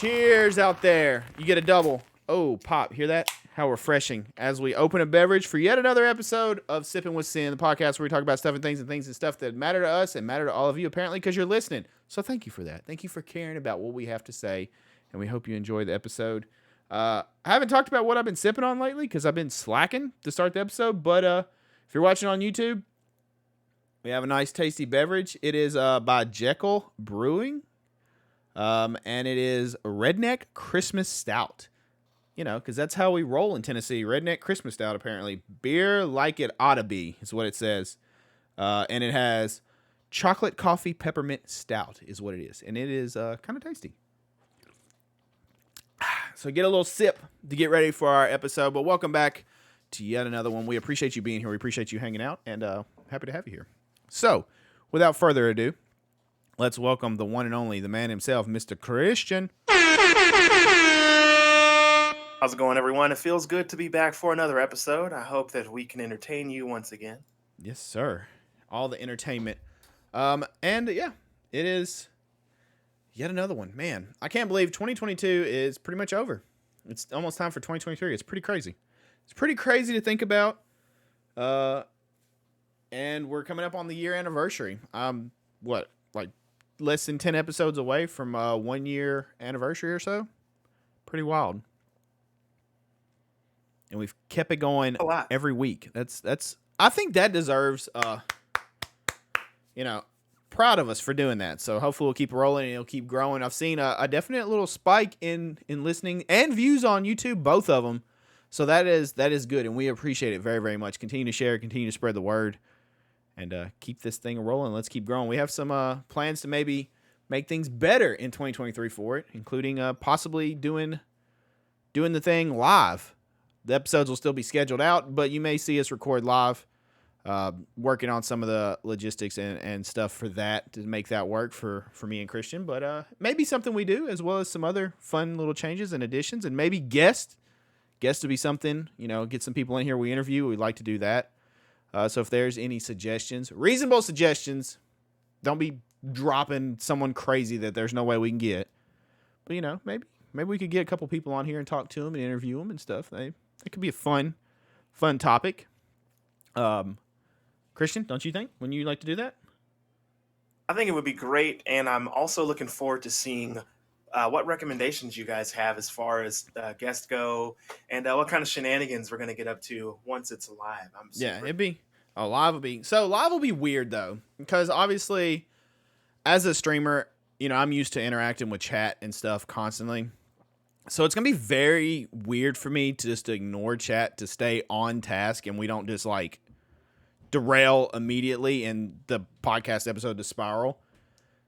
Cheers out there. You get a double. Oh, pop. Hear that? How refreshing. As we open a beverage for yet another episode of Sippin With Sin, the podcast where we talk about stuff and things and stuff that matter to us and matter to all of you, apparently, because you're listening. So thank you for that. Thank you for caring about what we have to say, and we hope you enjoy the episode. I haven't talked about what I've been sipping on lately because I've been slacking to start the episode, but if you're watching on YouTube, we have a nice, tasty beverage. It is by Jekyll Brewing, and it is Redneck Christmas Stout. You know, because that's how we roll in Tennessee. Redneck Christmas Stout, apparently. Beer like it ought to be, is what it says. And it has chocolate coffee peppermint stout, is what it is. And it is kind of tasty. So get a little sip to get ready for our episode. But welcome back to yet another one. We appreciate you being here. We appreciate you hanging out. And happy to have you here. So, without further ado, let's welcome the one and only, the man himself, Mr. Christian. How's it going, everyone? It feels good to be back for another episode. I hope that we can entertain you once again. Yes, sir. All the entertainment. And yeah, it is yet another one. Man, I can't believe 2022 is pretty much over. It's almost time for 2023. It's pretty crazy. It's pretty crazy to think about. And we're coming up on the year anniversary. Like less than 10 episodes away from 1 year anniversary or so? Pretty wild. And we've kept it going every week. That's. I think that deserves, proud of us for doing that. So hopefully we'll keep rolling and it'll keep growing. I've seen a definite little spike in listening and views on YouTube, both of them. So that is good, and we appreciate it very, very much. Continue to share, continue to spread the word, and keep this thing rolling. Let's keep growing. We have some plans to maybe make things better in 2023 for it, including possibly doing the thing live. The episodes will still be scheduled out, but you may see us record live, working on some of the logistics and stuff for that to make that work for me and Christian. But maybe something we do, as well as some other fun little changes and additions, and maybe guests to be something, get some people in here we interview. We'd like to do that. So if there's any suggestions, reasonable suggestions, don't be dropping someone crazy that there's no way we can get. But, maybe we could get a couple people on here and talk to them and interview them and stuff. It could be a fun topic. Christian, don't you think? Wouldn't you like to do that? I think it would be great, and I'm also looking forward to seeing what recommendations you guys have as far as guests go, and what kind of shenanigans we're going to get up to once it's live. Live will be weird though, because obviously, as a streamer, I'm used to interacting with chat and stuff constantly. So it's going to be very weird for me to just ignore chat to stay on task, and we don't just derail immediately in the podcast episode to spiral.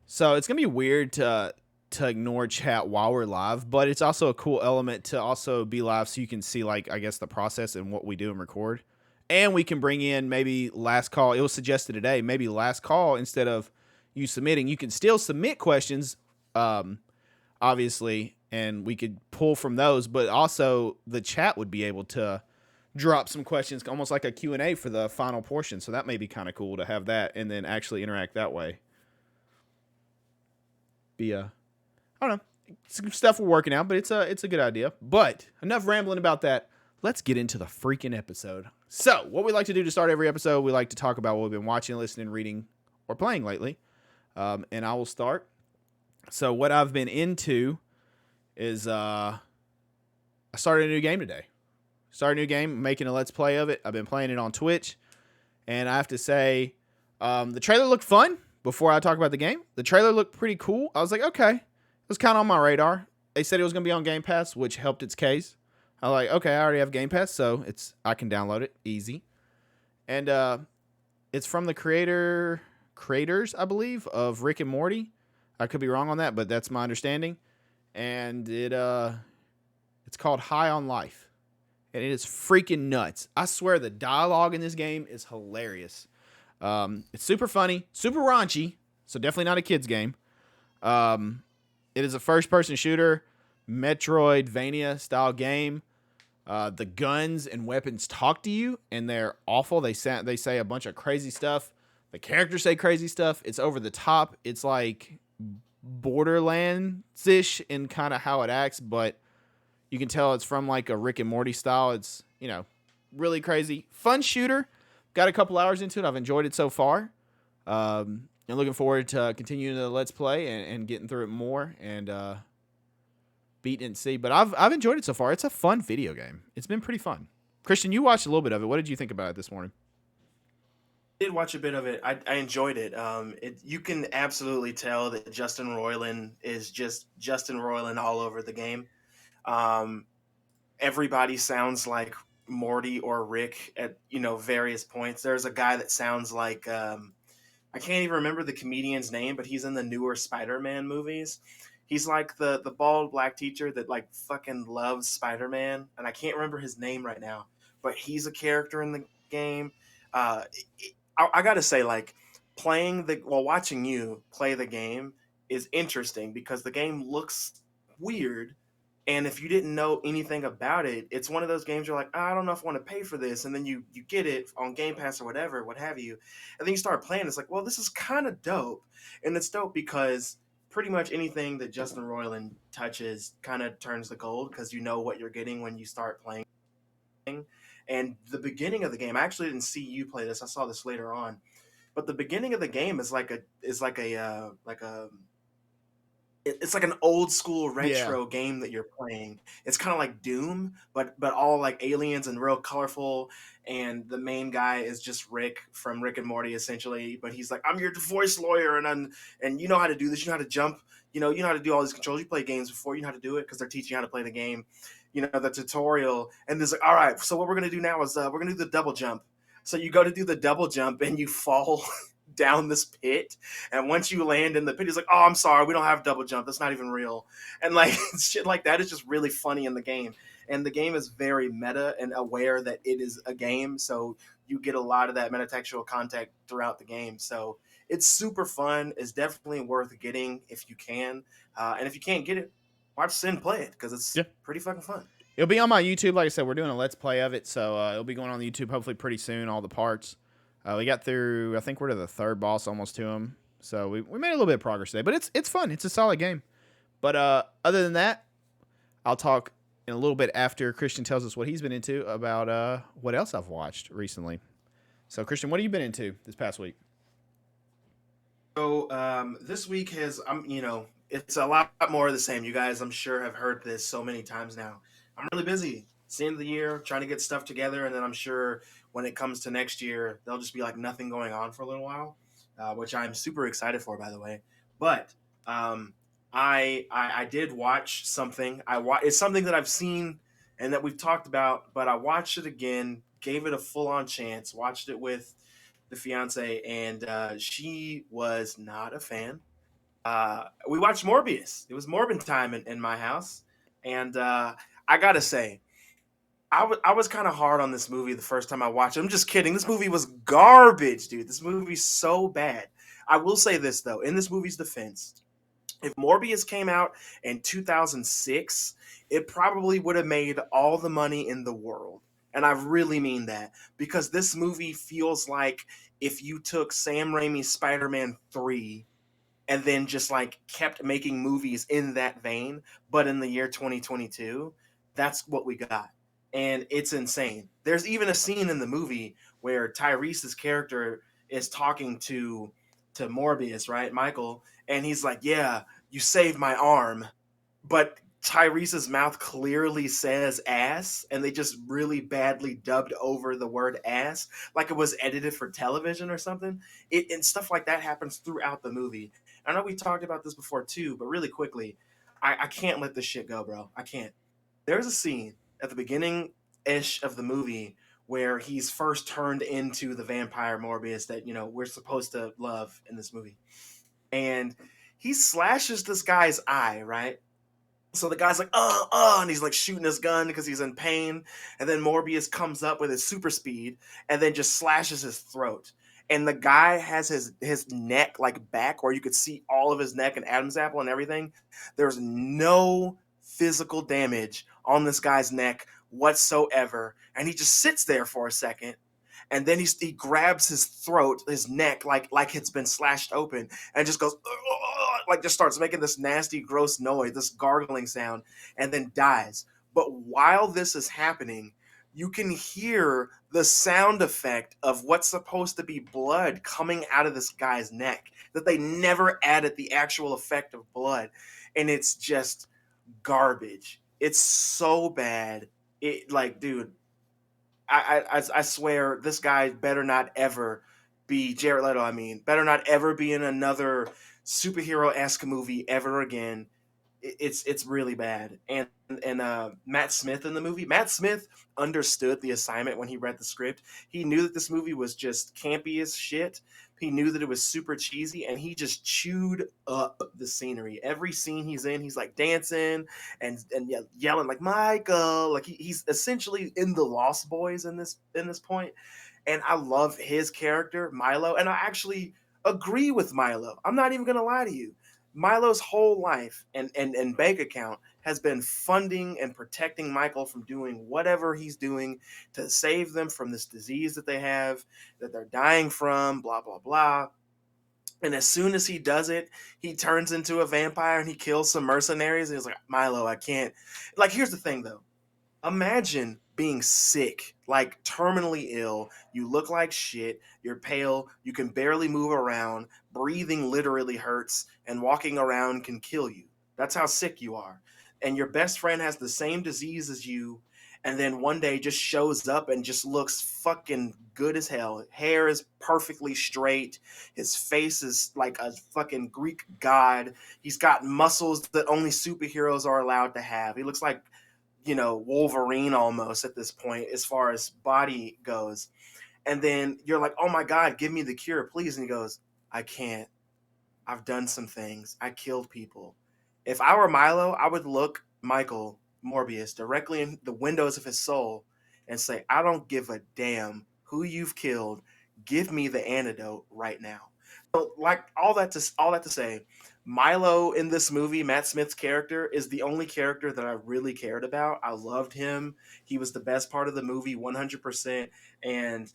So it's going to be weird to ignore chat while we're live, but it's also a cool element to also be live so you can see the process and what we do and record. And we can bring in maybe last call. It was suggested today, maybe last call instead of you submitting. You can still submit questions, obviously, and we could pull from those, but also the chat would be able to drop some questions, almost like a Q&A for the final portion. So that may be kind of cool to have that and then actually interact that way. I don't know. Some stuff we're working out, but it's a good idea. But enough rambling about that. Let's get into the freaking episode. So what we like to do to start every episode, we like to talk about what we've been watching, listening, reading, or playing lately. And I will start. So what I've been into is I started a new game today. Making a Let's Play of it. I've been playing it on Twitch. And I have to say, the trailer looked fun before I talk about the game. The trailer looked pretty cool. I was like, okay. It was kind of on my radar. They said it was going to be on Game Pass, which helped its case. I was like, okay, I already have Game Pass, so I can download it easy. And it's from the creators, I believe, of Rick and Morty. I could be wrong on that, but that's my understanding. And it's called High on Life. And it is freaking nuts. I swear the dialogue in this game is hilarious. It's super funny, super raunchy, so definitely not a kid's game. It is a first-person shooter, Metroidvania style game. The guns and weapons talk to you, and they're awful. They say a bunch of crazy stuff. The characters say crazy stuff. It's over the top. It's like Borderlands-ish in kind of how it acts, but you can tell it's from like a Rick and Morty style. It's, really crazy. Fun shooter. Got a couple hours into it. I've enjoyed it so far. And looking forward to continuing the Let's Play and getting through it more and beating it and see. But I've enjoyed it so far. It's a fun video game. It's been pretty fun. Christian, you watched a little bit of it. What did you think about it this morning? Did watch a bit of it. I enjoyed it. You can absolutely tell that Justin Roiland is just Justin Roiland all over the game. Um, Everybody sounds like Morty or Rick at various points. There's a guy that sounds like I can't even remember the comedian's name, but he's in the newer Spider-Man movies. He's like the bald black teacher that like fucking loves Spider-Man, and I can't remember his name right now, but he's a character in the game. Uh, I gotta say, like watching you play the game is interesting because the game looks weird, and if you didn't know anything about it, it's one of those games you're like, I don't know if I want to pay for this, and then you get it on Game Pass or whatever, what have you, and then you start playing. It's like, well, this is kind of dope, and it's dope because pretty much anything that Justin Roiland touches kind of turns to gold because you know what you're getting when you start playing. And the beginning of the game, I actually didn't see you play this. I saw this later on, but the beginning of the game is it's like an old school Yeah. retro game that you're playing. It's kind of like Doom, but all like aliens and real colorful. And the main guy is just Rick from Rick and Morty, essentially. But he's like, I'm your divorce lawyer, and you know how to do this. You know how to jump. You know how to do all these controls. You play games before. You know how to do it because they're teaching you how to play the game. The tutorial. And there's like, all right. So what we're gonna do now is we're gonna do the double jump. So you go to do the double jump and you fall down this pit, and once you land in the pit, he's like, oh, I'm sorry, we don't have double jump, that's not even real. And like shit like that is just really funny in the game, and the game is very meta and aware that it is a game, so you get a lot of that metatextual content throughout the game. So it's super fun. It's definitely worth getting if you can, and if you can't get it, watch Sin play it because it's Yeah. pretty fucking fun. It'll be on my YouTube. Like I said, we're doing a Let's Play of it, so it'll be going on the YouTube hopefully pretty soon, all the parts. We got through, I think we're to the third boss, almost to him. So we made a little bit of progress today, but it's fun. It's a solid game. But other than that, I'll talk in a little bit after Christian tells us what he's been into about what else I've watched recently. So Christian, what have you been into this past week? So this week has it's a lot more of the same. You guys, I'm sure, have heard this so many times now. I'm really busy. It's the end of the year, trying to get stuff together, and then I'm sure when it comes to next year, there'll just be like nothing going on for a little while, which I'm super excited for, by the way. But I did watch something. It's something that I've seen and that we've talked about, but I watched it again, gave it a full on chance, watched it with the fiance, and she was not a fan. We watched Morbius. It was Morbin time in my house, and I gotta say, I was kind of hard on this movie the first time I watched it. I'm just kidding. This movie was garbage, dude. This movie's so bad. I will say this though, in this movie's defense, if Morbius came out in 2006, it probably would have made all the money in the world. And I really mean that because this movie feels like if you took Sam Raimi's Spider-Man 3 and then just like kept making movies in that vein, but in the year 2022, that's what we got. And it's insane. There's even a scene in the movie where Tyrese's character is talking to Morbius, right, Michael, and he's like, "Yeah, you saved my arm," but Tyrese's mouth clearly says ass, and they just really badly dubbed over the word ass, like it was edited for television or something. And stuff like that happens throughout the movie. I know we talked about this before too, but really quickly, I can't let this shit go, bro. I can't. There's a scene at the beginning ish of the movie where he's first turned into the vampire Morbius that we're supposed to love in this movie, and he slashes this guy's eye, right? So the guy's like, and he's like shooting his gun because he's in pain. And then Morbius comes up with his super speed and then just slashes his throat. And the guy has his neck like back where you could see all of his neck and Adam's apple and everything. There's no physical damage on this guy's neck whatsoever. And he just sits there for a second. And then he grabs his throat, his neck, like it's been slashed open, and just goes, "Ugh," like just starts making this nasty, gross noise, this gargling sound, and then dies. But while this is happening, you can hear the sound effect of what's supposed to be blood coming out of this guy's neck that they never added the actual effect of blood. And it's just garbage. It's so bad. It like, dude, I swear this guy better not ever be Jared Leto. I mean, better not ever be in another superhero esque movie ever again. It's really bad. And Matt Smith in the movie. Matt Smith understood the assignment when he read the script. He knew that this movie was just campy as shit. He knew that it was super cheesy, and he just chewed up the scenery. Every scene he's in, he's like dancing and yelling like Michael. Like he's essentially in the Lost Boys in this point. And I love his character, Milo. And I actually agree with Milo. I'm not even gonna lie to you. Milo's whole life and bank account has been funding and protecting Michael from doing whatever he's doing to save them from this disease that they have, that they're dying from, blah, blah, blah. And as soon as he does it, he turns into a vampire and he kills some mercenaries. And he's like, Milo, I can't. Like, here's the thing, though. Imagine being sick, like terminally ill. You look like shit. You're pale. You can barely move around. Breathing literally hurts, and walking around can kill you. That's how sick you are. And your best friend has the same disease as you, and then one day just shows up and just looks fucking good as hell. Hair is perfectly straight. His face is like a fucking Greek god. He's got muscles that only superheroes are allowed to have. He looks like, Wolverine almost at this point as far as body goes. And then you're like, oh my God, give me the cure, please. And he goes, I can't. I've done some things. I killed people. If I were Milo, I would look Michael Morbius directly in the windows of his soul and say, I don't give a damn who you've killed. Give me the antidote right now. So, like all that to say, Milo in this movie, Matt Smith's character, is the only character that I really cared about. I loved him. He was the best part of the movie, 100%. And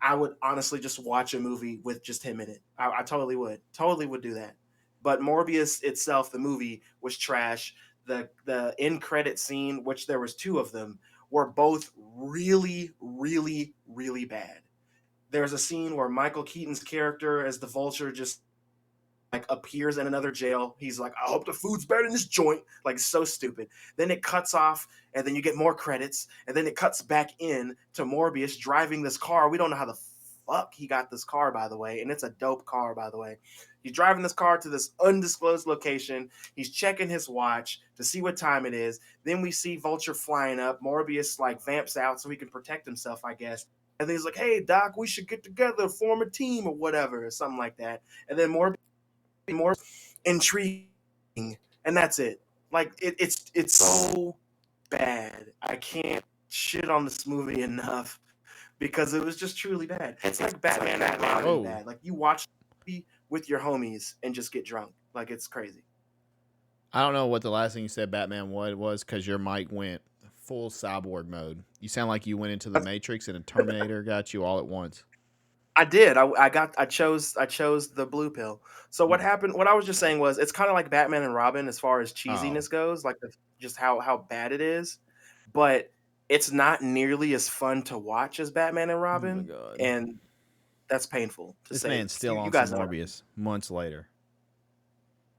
I would honestly just watch a movie with just him in it. I totally would. Totally would do that. But Morbius itself, the movie, was trash. The end credit scene, which there was two of them, were both really, really, really bad. There's a scene where Michael Keaton's character as the Vulture just like appears in another jail. He's like, I hope the food's better in this joint. Like, so stupid. Then it cuts off, and then you get more credits, and then it cuts back in to Morbius driving this car. We don't know how the fuck he got this car, by the way, and it's a dope car, by the way. He's driving this car to this undisclosed location. He's checking his watch to see what time it is. Then we see Vulture flying up. Morbius like vamps out so he can protect himself, I guess. And then he's like, hey, Doc, we should get together, form a team or whatever, or something like that. And then more intriguing, and that's it. Like it's so bad. I can't shit on this movie enough because it was just truly bad. It's like Batman and Robin Whoa. bad. Like you watch the movie with your homies and just get drunk. Like it's crazy. I don't know what the last thing you said Batman was because your mic went full cyborg mode. You sound like you went into the Matrix and a Terminator got you all at once. I did. I chose the blue pill. So what happened? What I was just saying was it's kind of like Batman and Robin as far as cheesiness goes, like just how bad it is, but it's not nearly as fun to watch as Batman and Oh my Robin, God. and that's painful to This say. man's still You on guys some know what I mean. Morbius months later.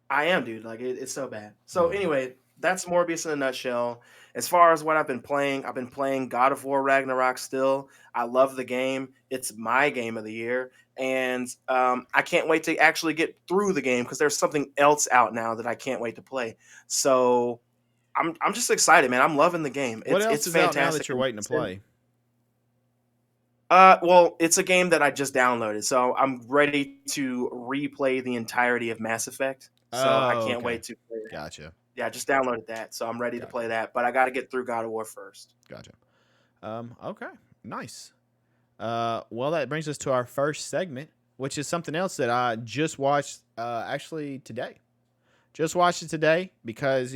I am, dude. Like it's so bad. So Oh. anyway, that's Morbius in a nutshell. As far as what I've been playing God of War Ragnarok still. I love the game. It's my game of the year, and I can't wait to actually get through the game because there's something else out now that I can't wait to play. So I'm just excited, man. I'm loving the game. What else It's is out now fantastic. that you're waiting to play? Well, it's a game that I just downloaded, so I'm ready to replay the entirety of Mass Effect. So I Oh, can't okay. wait to play that. Gotcha. Yeah, I just downloaded that, so I'm ready to Gotcha. play that. But I got to get through God of War first. Gotcha. Okay. Nice. Well, that brings us to our first segment, which is something else that I just watched actually today. Just watched it today because,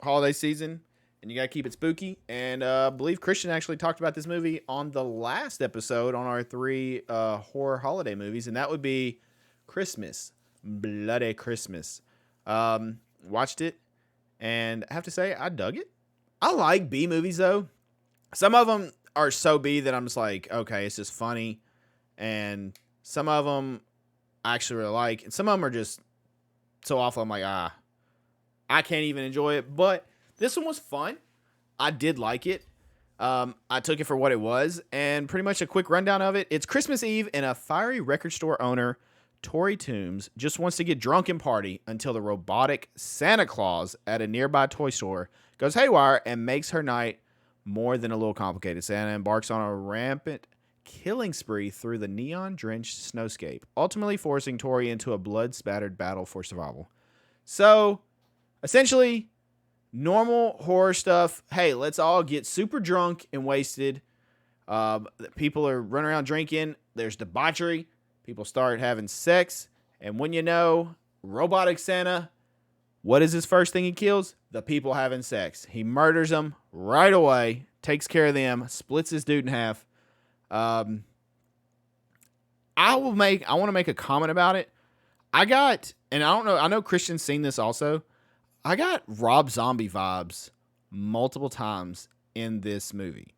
holiday season and you got to keep it spooky. And I believe Christian actually talked about this movie on the last episode on our 3 horror holiday movies, and that would be Christmas. Bloody Christmas. Watched it, and I have to say I dug it. I like B movies though. Some of them are so B that I'm just like, okay, it's just funny, and some of them I actually really like, and some of them are just so awful. I'm like, I can't even enjoy it. But this one was fun. I did like it. I took it for what it was, and pretty much a quick rundown of it. It's Christmas Eve, and a fiery record store owner, Tory Toombs, just wants to get drunk and party until the robotic Santa Claus at a nearby toy store goes haywire and makes her night more than a little complicated. Santa embarks on a rampant killing spree through the neon-drenched snowscape, ultimately forcing Tory into a blood-spattered battle for survival. So, essentially, normal horror stuff. Hey, let's all get super drunk and wasted. People are running around drinking. There's debauchery. People start having sex. And when you know, robotic Santa, what is his first thing he kills? The people having sex. He murders them right away, takes care of them, splits his dude in half. I want to make a comment about it. And I don't know, I know Christian's seen this also. I got Rob Zombie vibes multiple times in this movie.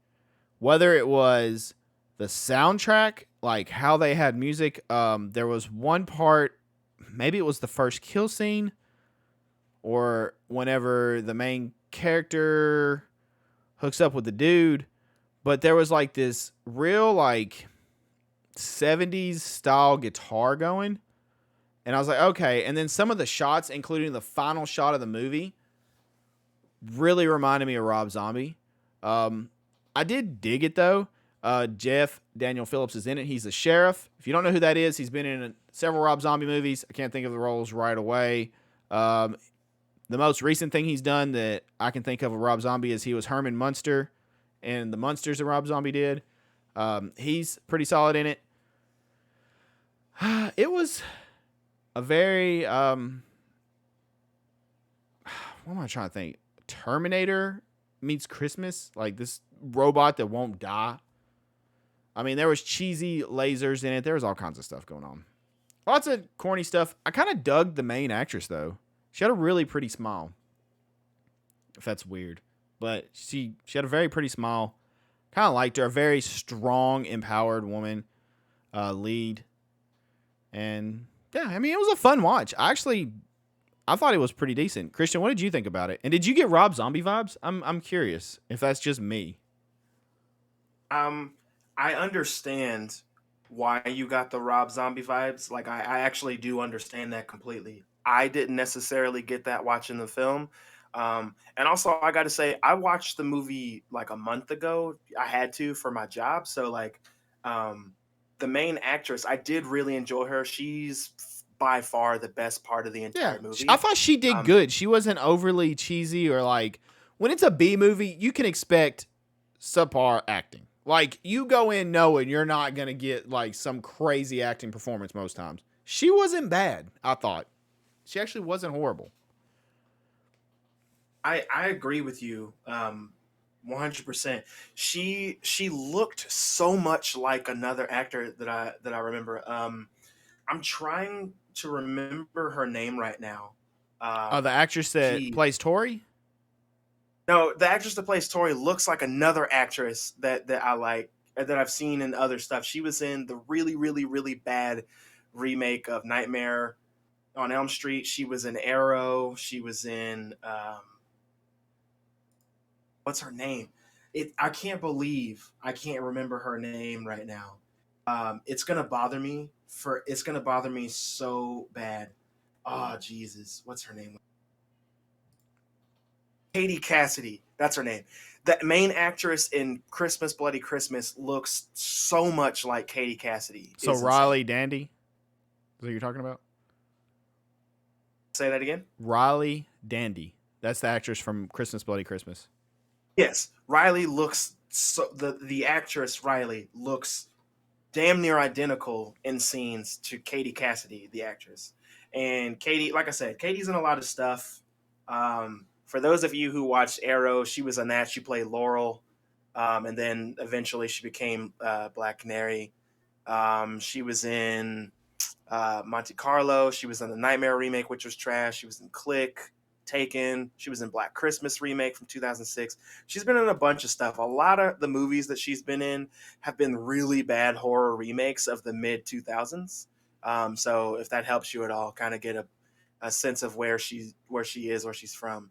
Whether it was the soundtrack, like how they had music. There was one part, maybe it was the first kill scene, or whenever the main character hooks up with the dude. But there was like this real like 70s style guitar going. And I was like, okay. And then some of the shots, including the final shot of the movie, really reminded me of Rob Zombie. I did dig it though. Jeff Daniel Phillips is in it. He's the sheriff. If you don't know who that is, he's been in several Rob Zombie movies. I can't think of the roles right away. The most recent thing he's done that I can think of Rob Zombie is he was Herman Munster in the Munsters that Rob Zombie did. He's pretty solid in it. It was a very what am I trying to think? Terminator meets Christmas, like this robot that won't die. I mean, there was cheesy lasers in it. There was all kinds of stuff going on. Lots of corny stuff. I kind of dug the main actress though. She had a really pretty smile. If that's weird, but she had a very pretty smile. Kind of liked her. A very strong, empowered woman lead. And yeah, I mean, it was a fun watch. I thought it was pretty decent. Christian, what did you think about it? And did you get Rob Zombie vibes? I'm curious if that's just me. I understand why you got the Rob Zombie vibes. Like, I actually do understand that completely. I didn't necessarily get that watching the film. And also, I got to say, I watched the movie like a month ago. I had to for my job. So, like, the main actress, I did really enjoy her. She's by far the best part of the Yeah, entire movie. I thought she did good. She wasn't overly cheesy or like when it's a B movie, you can expect subpar acting. Like you go in knowing you're not gonna get like some crazy acting performance most times. She wasn't bad. I thought she actually wasn't horrible. I agree with you 100%. She looked so much like another actor that I remember. I'm trying to remember her name right now. The actress that Gee. plays Tori. No, the actress that plays Tori looks like another actress that I like that I've seen in other stuff. She was in the really really really bad remake of Nightmare on Elm Street. She was in Arrow. She was in what's her name? I can't believe I can't remember her name right now. It's gonna bother me so bad. Oh Jesus, what's her name? Katie Cassidy. That's her name. The main actress in Christmas Bloody Christmas looks so much like Katie Cassidy. So It's Riley insane. Dandy. Is that what you're talking about? Say that again. Riley Dandy. That's the actress from Christmas Bloody Christmas. Yes, Riley looks so the actress Riley looks damn near identical in scenes to Katie Cassidy, the actress. And Katie, like I said, Katie's in a lot of stuff. For those of you who watched Arrow, she was in that. She played Laurel, and then eventually she became Black Canary. She was in Monte Carlo. She was in the Nightmare remake, which was trash. She was in Click, Taken. She was in Black Christmas remake from 2006. She's been in a bunch of stuff. A lot of the movies that she's been in have been really bad horror remakes of the mid 2000s. So if that helps you at all, kind of get a sense of where she is, where she's from.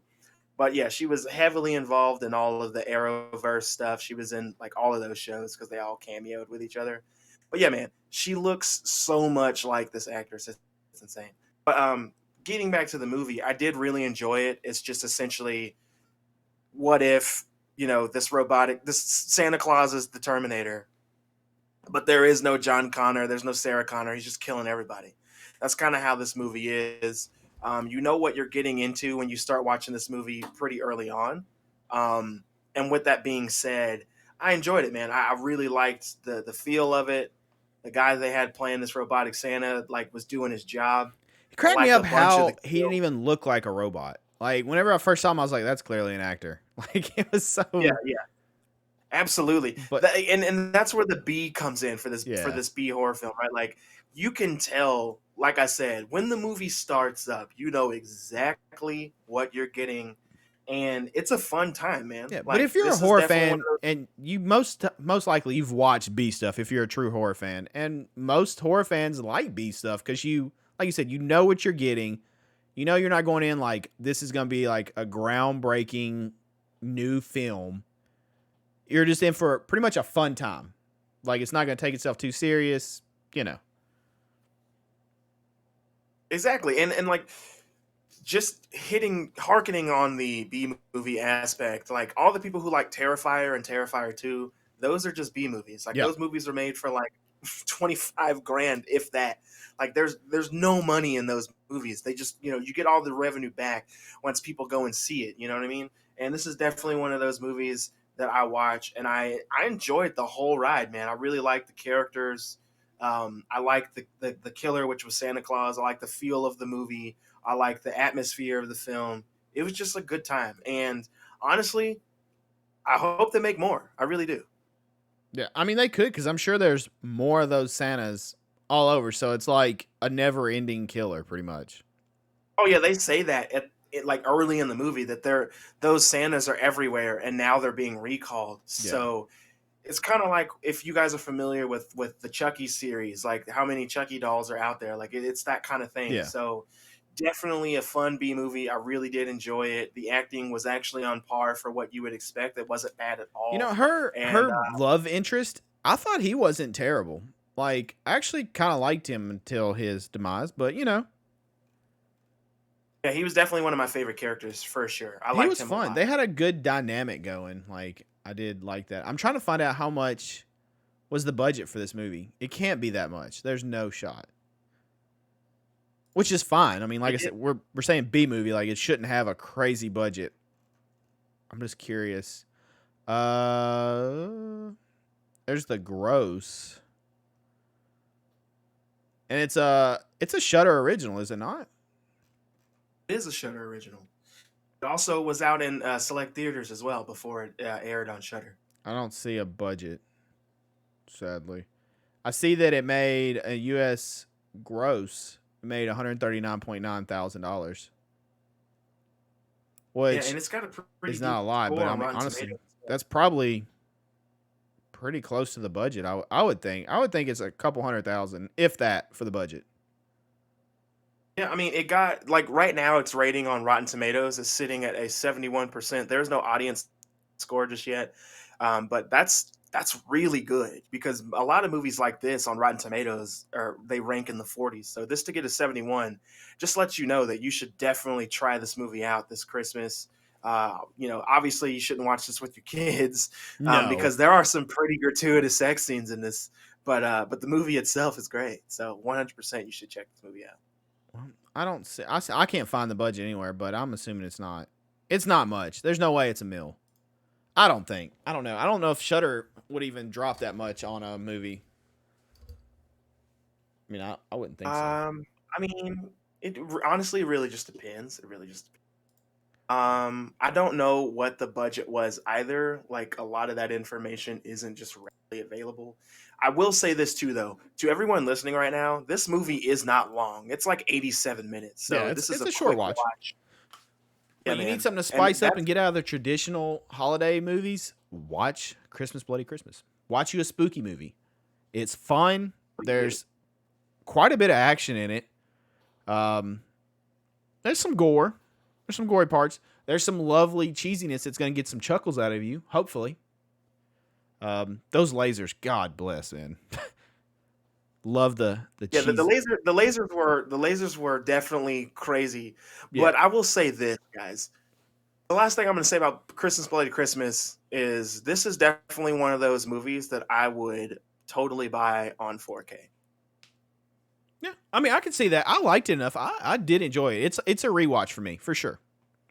But yeah, she was heavily involved in all of the Arrowverse stuff. She was in like all of those shows because they all cameoed with each other. But yeah, man, she looks so much like this actress. It's insane. But getting back to the movie, I did really enjoy it. It's just essentially, what if, this Santa Claus is the Terminator, but there is no John Connor, there's no Sarah Connor. He's just killing everybody. That's kind of how this movie is. You know what you're getting into when you start watching this movie pretty early on. And with that being said, I enjoyed it, man. I really liked the feel of it. The guy they had playing this robotic Santa like was doing his job. It I cracked me liked a up bunch of the how he didn't kills. even look like a robot. Like whenever I first saw him, I was like, "That's clearly an actor." Like it was Yeah, so. yeah. Absolutely. But And that's where the B comes in for yeah, this B horror film, right? Like you can tell, like I said, when the movie starts up, you know exactly what you're getting, and it's a fun time, man. yeah. But Like if you're a this is horror definitely one fan of and you most likely you've watched B stuff, if you're a true horror fan, and most horror fans like B stuff because you, like you said, you know what you're getting. You know you're not going in like this is gonna be like a groundbreaking new film. You're just in for pretty much a fun time. Like it's not gonna take itself too serious. You know. exactly, and like just harkening on the B movie aspect, like all the people who like Terrifier and Terrifier 2, those are just B movies. Like Yep. those movies are made for like 25 grand, if that. Like there's no money in those movies. They just, you get all the revenue back once people go and see it, you know what I mean? And this is definitely one of those movies that I watch and I enjoyed the whole ride, man. I really liked the characters. I liked the killer, which was Santa Claus. I like the feel of the movie. I like the atmosphere of the film. It was just a good time. And honestly, I hope they make more. I really do. Yeah, I mean they could because I'm sure there's more of those Santas all over. So it's like a never-ending killer, pretty much. Oh yeah, they say that like early in the movie that those Santas are everywhere and now they're being recalled. Yeah, So it's kind of like if you guys are familiar with the Chucky series, like how many Chucky dolls are out there. Like it's that kind of thing. yeah. So definitely a fun B movie. I really did enjoy it. The acting was actually on par for what you would expect. It wasn't bad at You know all. her And her love interest. I thought he wasn't terrible. Like I actually kind of liked him until his demise, but yeah, he was definitely one of my favorite characters for sure. I he liked was him a fun. lot. They had a good dynamic going. Like I did like that. I'm trying to find out how much was the budget for this movie. It can't be that much. There's no shot. Which is fine. I mean, like I It did. said, we're saying B movie, like it shouldn't have a crazy budget. I'm just curious. Uh there's the gross. And it's a Shutter original, is it not? It is a Shutter original. It also was out in select theaters as well before it aired on Shutter. I don't see a budget, sadly. I see that it made a US gross. It made $139,900, Yeah, which and it's got a pretty is not a decent lot, but score I on mean Rotten honestly, Tomatoes. that's probably pretty close to the budget. I would think. I would think it's a couple 100,000 if that for the budget. Yeah, I mean, it got like right now its rating on Rotten Tomatoes is sitting at a 71%. There's no audience score just yet, but that's really good because a lot of movies like this on Rotten Tomatoes are they rank in the 40s. So this to get a 71 just lets you know that you should definitely try this movie out this Christmas. Obviously you shouldn't watch this with your kids No. because there are some pretty gratuitous sex scenes in this, but the movie itself is great. So 100% you should check this movie out. I don't see. I can't find the budget anywhere, but I'm assuming it's not. It's not much. There's no way it's a mill. I don't think. I don't know. I don't know if Shutter would even drop that much on a movie. I mean, I wouldn't think so. I mean, it honestly really just depends. It really just depends. I don't know what the budget was either. Like a lot of that information isn't just readily available. I will say this too, though, to everyone listening right now, this movie is not long. It's like 87 minutes, Yeah, so this is it's a a short quick watch. watch. Yeah, But you need man, something to and spice up that's and get out of the traditional holiday movies. Watch Christmas Bloody Christmas. Watch you a spooky movie. It's fun. pretty good. There's quite a bit of action in it. Um, there's some gore. There's some gory parts. There's some lovely cheesiness that's going to get some chuckles out of you, hopefully. Those lasers, God bless, man. Love the Yeah, cheese. the lasers were definitely crazy. Yeah. But I will say this, guys. The last thing I'm going to say about Christmas Bloody Christmas is this is definitely one of those movies that I would totally buy on 4K. Yeah. I mean, I can see that. I liked it enough. I did enjoy it. It's a rewatch for me, for sure.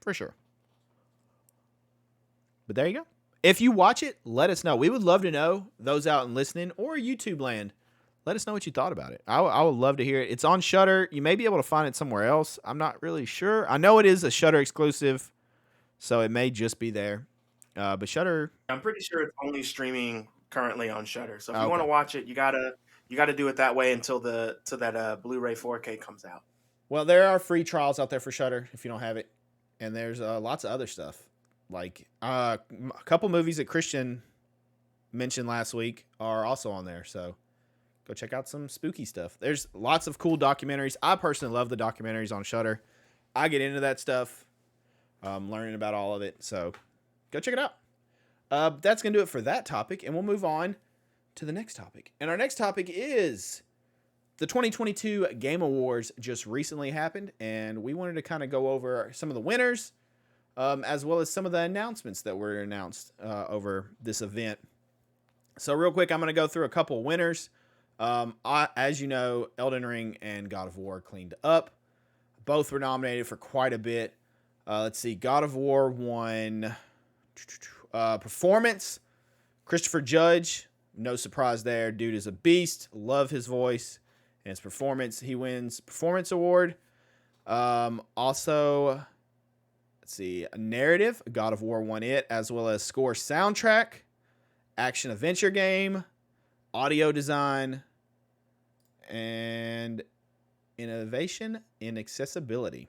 For sure. But there you go. If you watch it, let us know. We would love to know, those out and listening or YouTube land. Let us know what you thought about it. I would love to hear it. It's on Shudder. You may be able to find it somewhere else. I'm not really sure. I know it is a Shudder exclusive, so it may just be there. But Shudder. I'm pretty sure it's only streaming currently on Shudder. So if you want to Okay. watch it, you gotta do it that way until that Blu-ray 4K comes out. Well, there are free trials out there for Shudder if you don't have it, and there's lots of other stuff. Like a couple movies that Christian mentioned last week are also on there. So go check out some spooky stuff. There's lots of cool documentaries. I personally love the documentaries on Shudder. I get into that stuff, learning about all of it. So go check it out. That's going to do it for that topic. And we'll move on to the next topic. And our next topic is the 2022 Game Awards just recently happened. And we wanted to kind of go over some of the winners, as well as some of the announcements that were announced over this event. So real quick, I'm going to go through a couple winners. As you know, Elden Ring and God of War cleaned up. Both were nominated for quite a bit. Let's see. God of War won performance. Christopher Judge, no surprise there. Dude is a beast. Love his voice and his performance. He wins performance award. Also, let's see. A narrative. God of War won it, as well as score soundtrack, action adventure game, audio design, and innovation in accessibility.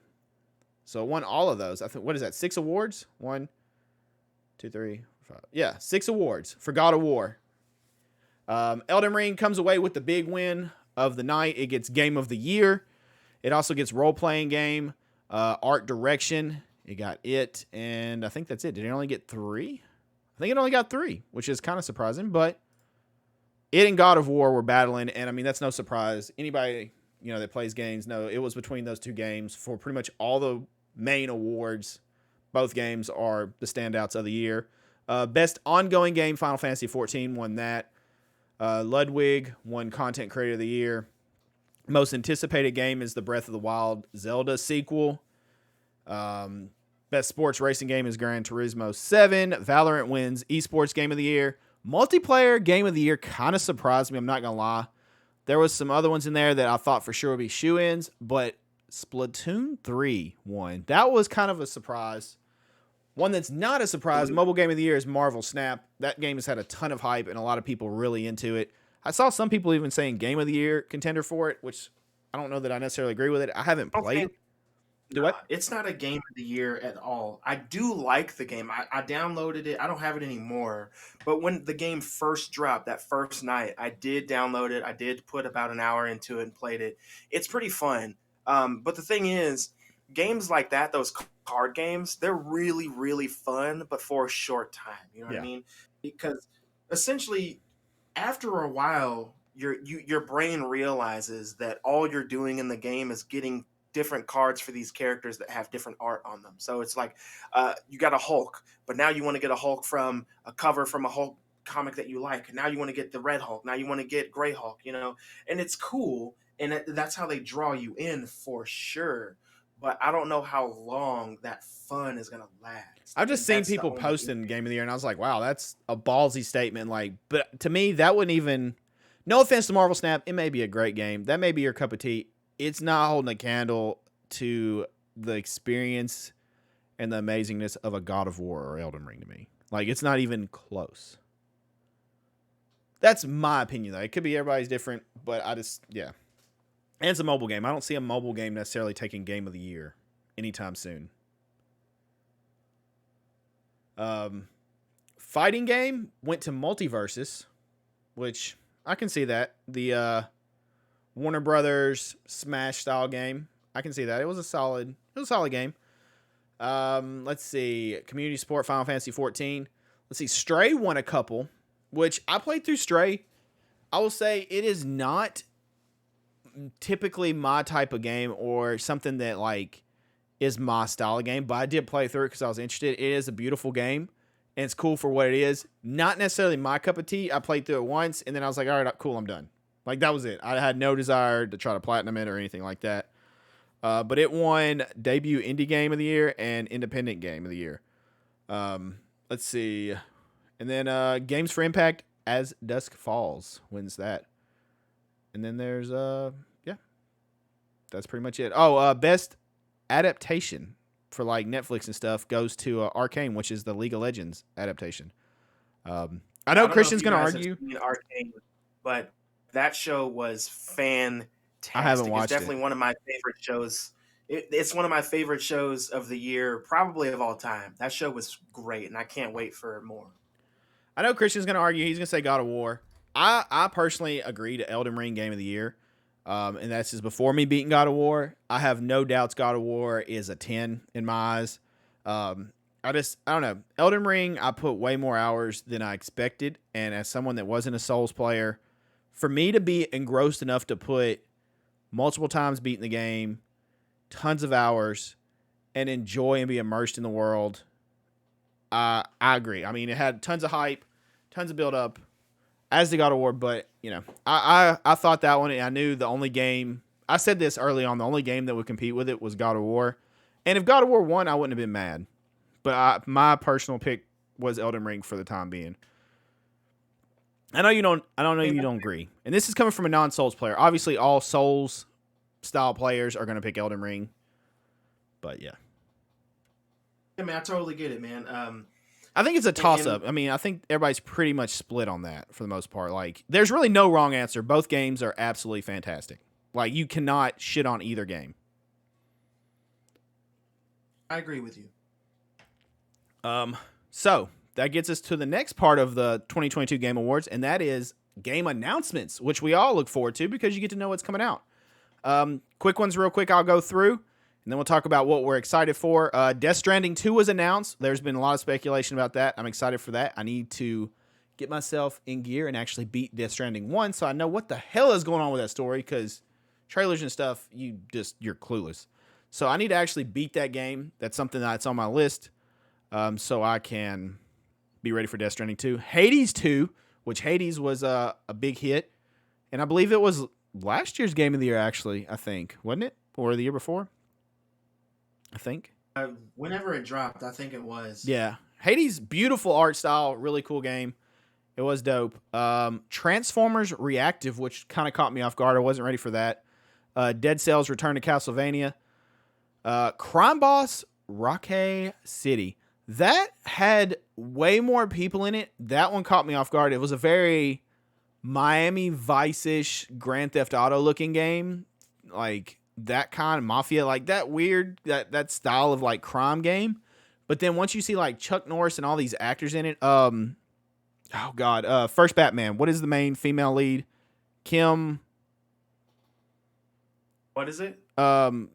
So it won all of those. I think, what is that? 6 awards? 1, 2, 3, 4, 5. Yeah, 6 awards for God of War. Elden Ring comes away with the big win of the night. It gets Game of the Year. It also gets role-playing game, art direction. It got it, and I think that's it. Did it only get 3? I think it only got 3, which is kind of surprising, but it and God of War were battling, and I mean, that's no surprise. Anybody, that plays games know it was between those two games for pretty much all the main awards. Both games are the standouts of the year. Best ongoing game, Final Fantasy XIV won that. Ludwig won Content Creator of the Year. Most anticipated game is the Breath of the Wild Zelda sequel. Best sports racing game is Gran Turismo 7. Valorant wins Esports Game of the Year. Multiplayer Game of the Year kind of surprised me, I'm not going to lie. There was some other ones in there that I thought for sure would be shoe-ins, but Splatoon 3 won. That was kind of a surprise. One that's not a surprise, Mobile Game of the Year, is Marvel Snap. That game has had a ton of hype and a lot of people really into it. I saw some people even saying Game of the Year contender for it, which I don't know that I necessarily agree with it. I haven't played it. Do what? It's not a game of the year at all. I do like the game. I downloaded it. I don't have it anymore. But when the game first dropped, that first night, I did download it. I did put about an hour into it and played it. It's pretty fun. But the thing is, games like that, those card games, they're really, really fun, but for a short time. You know what I mean? Because essentially, after a while, your brain realizes that all you're doing in the game is getting different cards for these characters that have different art on them. So it's like you got a Hulk, but now you want to get a Hulk from a cover from a Hulk comic that you like. Now you want to get the Red Hulk. Now you want to get Gray Hulk, and it's cool. And that's how they draw you in for sure. But I don't know how long that fun is going to last. I've just seen people posting Game of the Year, and I was like, wow, that's a ballsy statement. But to me, that wouldn't even, no offense to Marvel Snap, it may be a great game. That may be your cup of tea. It's not holding a candle to the experience and the amazingness of a God of War or Elden Ring to me. Like, it's not even close. That's my opinion, though. It could be everybody's different, but And it's a mobile game. I don't see a mobile game necessarily taking Game of the Year anytime soon. Fighting game went to Multiverses, which I can see that. The Warner Brothers Smash style game. I can see that. It was a solid game. Let's see. Community support, Final Fantasy 14. Let's see. Stray won a couple, which I played through Stray. I will say it is not typically my type of game or something that like is my style of game, but I did play through it because I was interested. It is a beautiful game, and it's cool for what it is. Not necessarily my cup of tea. I played through it once, and then I was like, all right, cool, I'm done. Like, that was it. I had no desire to try to platinum it or anything like that. But it won Debut Indie Game of the Year and Independent Game of the Year. Let's see. And then Games for Impact, As Dusk Falls wins that. And then there's, that's pretty much it. Oh, Best Adaptation for, like, Netflix and stuff goes to Arcane, which is the League of Legends adaptation. I know Christian's going to argue. Arcane, but that show was fantastic. I haven't watched it. It's definitely one of my favorite shows. It's one of my favorite shows of the year, probably of all time. That show was great, and I can't wait for more. I know Christian's going to argue. He's going to say God of War. I personally agree to Elden Ring Game of the Year, and that's just before me beating God of War. I have no doubts God of War is a 10 in my eyes. I don't know. Elden Ring, I put way more hours than I expected, and as someone that wasn't a Souls player, for me to be engrossed enough to put multiple times beating the game, tons of hours, and enjoy and be immersed in the world, I agree. I mean, it had tons of hype, tons of build up, as the God of War, but, you know, I thought that one, I knew the only game, I said this early on, the only game that would compete with it was God of War. And if God of War won, I wouldn't have been mad. But my personal pick was Elden Ring for the time being. I know you don't agree. And this is coming from a non-Souls player. Obviously, all Souls style players are going to pick Elden Ring. But yeah. I mean, I totally get it, man. I think it's a toss-up. I mean, I think everybody's pretty much split on that for the most part. Like, there's really no wrong answer. Both games are absolutely fantastic. Like, you cannot shit on either game. I agree with you. So that gets us to the next part of the 2022 Game Awards, and that is game announcements, which we all look forward to because you get to know what's coming out. Quick ones real quick I'll go through, and then we'll talk about what we're excited for. Death Stranding 2 was announced. There's been a lot of speculation about that. I'm excited for that. I need to get myself in gear and actually beat Death Stranding 1 so I know what the hell is going on with that story, because trailers and stuff, you're clueless. So I need to actually beat that game. That's something that's on my list, so I can be ready for Death Stranding 2. Hades 2, which Hades was a big hit, and I believe it was last year's Game of the Year, actually, I think. Wasn't it? Or the year before? I think. Whenever it dropped, I think it was. Yeah. Hades, beautiful art style, really cool game. It was dope. Transformers Reactive, which kind of caught me off guard. I wasn't ready for that. Dead Cells Return to Castlevania. Crime Boss Rocky City. That had way more people in it. That one caught me off guard. It was a very Miami Vice-ish Grand Theft Auto looking game. Like that kind of mafia, like that weird, that style of like crime game. But then once you see like Chuck Norris and all these actors in it, oh God, first Batman. What is the main female lead? Kim. What is it? Batman.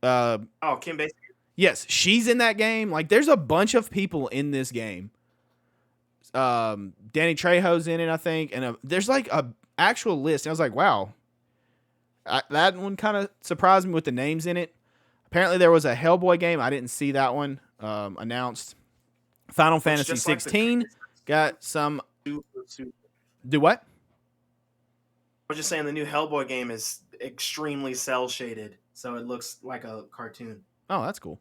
Kim Basinger. Yes, she's in that game. Like, there's a bunch of people in this game. Danny Trejo's in it, I think, and there's like a actual list. And I was like, wow, that one kind of surprised me with the names in it. Apparently, there was a Hellboy game. I didn't see that one announced. Final Fantasy 16 got some. Do what? I was just saying the new Hellboy game is extremely cell shaded, so it looks like a cartoon. Oh, that's cool.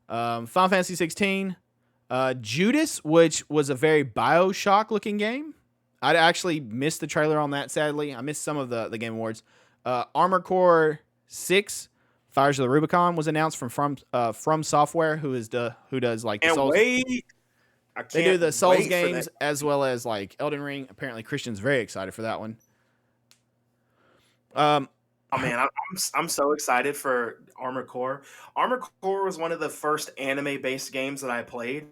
Final Fantasy 16. Judas, which was a very BioShock looking game. I actually missed the trailer on that, sadly. I missed some of the Game Awards. Armor Core 6, Fires of the Rubicon was announced from Software, who does like the Can't Souls. wait. I They do can't the Souls wait for games that. as well as like Elden Ring. Apparently, Christian's very excited for that one. Oh man, I'm so excited for Armored Core. Armored Core was one of the first anime-based games that I played.